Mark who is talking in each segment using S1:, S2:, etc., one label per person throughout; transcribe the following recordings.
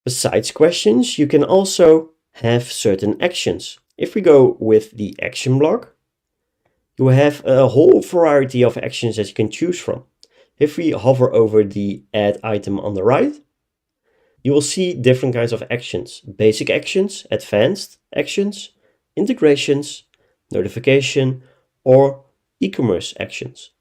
S1: Besides questions, you can also have certain actions. If we go with the action block, you have a whole variety of actions that you can choose from. If we hover over the add item on the right, you will see different kinds of actions: basic actions, advanced actions, integrations, notification, or e-commerce actions.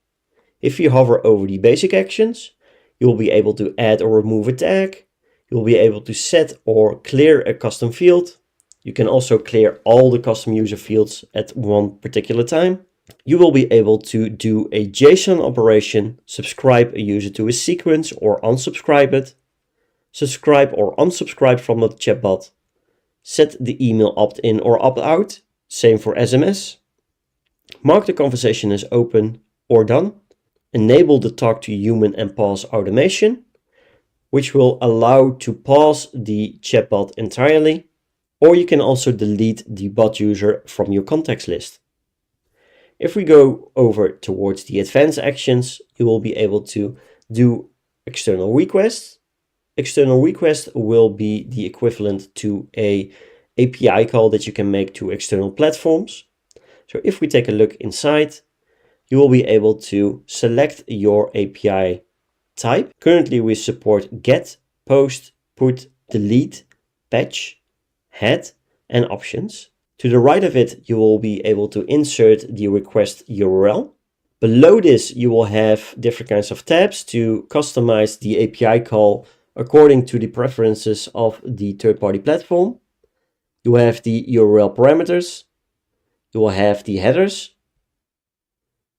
S1: If you hover over the basic actions, you will be able to add or remove a tag. You will be able to set or clear a custom field. You can also clear all the custom user fields at one particular time. You will be able to do a JSON operation, subscribe a user to a sequence or unsubscribe it, subscribe or unsubscribe from the chatbot, set the email opt-in or opt-out, same for SMS, mark the conversation as open or done, enable the talk to human and pause automation, which will allow to pause the chatbot entirely, or you can also delete the bot user from your contacts list. If we go over towards the advanced actions, you will be able to do external requests. External request will be the equivalent to an API call that you can make to external platforms. So if we take a look inside, you will be able to select your API type. Currently we support get, post, put, delete, patch, head, and options. To the right of it, you will be able to insert the request URL. Below this, you will have different kinds of tabs to customize the API call according to the preferences of the third-party platform. You will have the URL parameters. You will have the headers.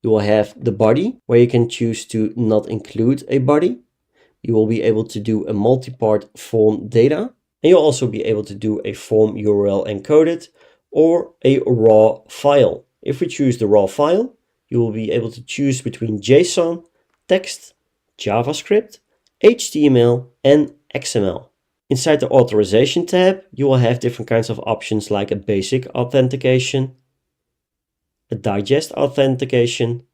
S1: You will have the body, where you can choose to not include a body. You will be able to do a multi-part form data. And you'll also be able to do a form URL encoded or a raw file. If we choose the raw file, you will be able to choose between JSON, text, JavaScript, HTML, and XML. Inside the authorization tab, you will have different kinds of options like a basic authentication, a digest authentication,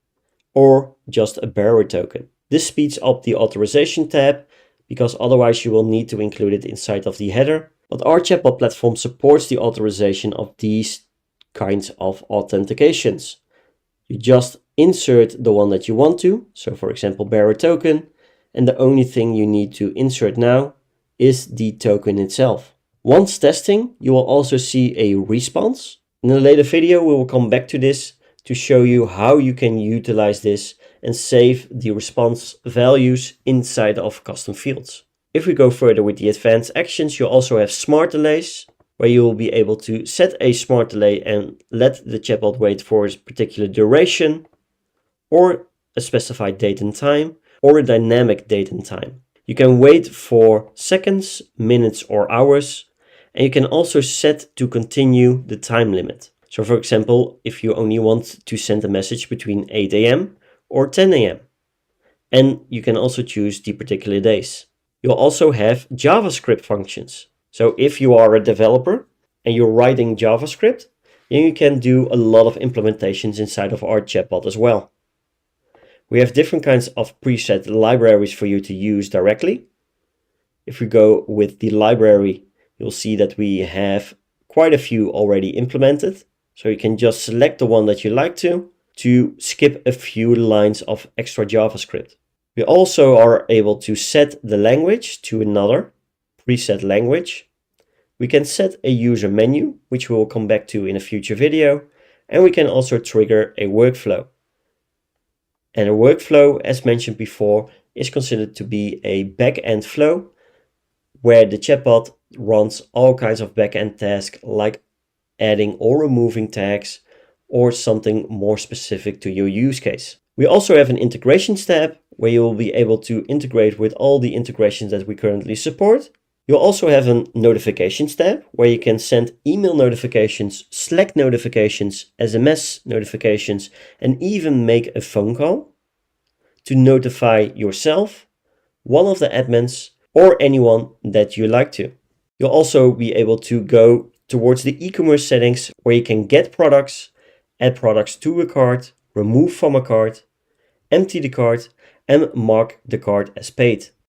S1: or just a bearer token. This speeds up the authorization tab because otherwise you will need to include it inside of the header. But our chatbot platform supports the authorization of these kinds of authentications. You just insert the one that you want to, so for example bearer token, and the only thing you need to insert now is the token itself. Once testing, you will also see a response. In a later video we will come back to this to show you how you can utilize this and save the response values inside of custom fields. If we go further with the advanced actions, you also have smart delays, where you will be able to set a smart delay and let the chatbot wait for a particular duration, or a specified date and time, or a dynamic date and time. You can wait for seconds, minutes, or hours, and you can also set to continue the time limit. So for example, if you only want to send a message between 8 AM or 10 AM, and you can also choose the particular days. You'll also have JavaScript functions. So if you are a developer and you're writing JavaScript, then you can do a lot of implementations inside of our chatbot as well. We have different kinds of preset libraries for you to use directly. If we go with the library, you'll see that we have quite a few already implemented. So you can just select the one that you like to skip a few lines of extra JavaScript. We also are able to set the language to another preset language. We can set a user menu, which we will come back to in a future video. And we can also trigger a workflow. And a workflow, as mentioned before, is considered to be a back-end flow where the chatbot runs all kinds of back-end tasks like adding or removing tags or something more specific to your use case. We also have an integrations tab where you will be able to integrate with all the integrations that we currently support. You'll also have a notifications tab where you can send email notifications, Slack notifications, SMS notifications, and even make a phone call to notify yourself, one of the admins, or anyone that you like to. You'll also be able to go towards the e-commerce settings where you can get products, add products to a cart, remove from a cart, empty the cart, and mark the cart as paid.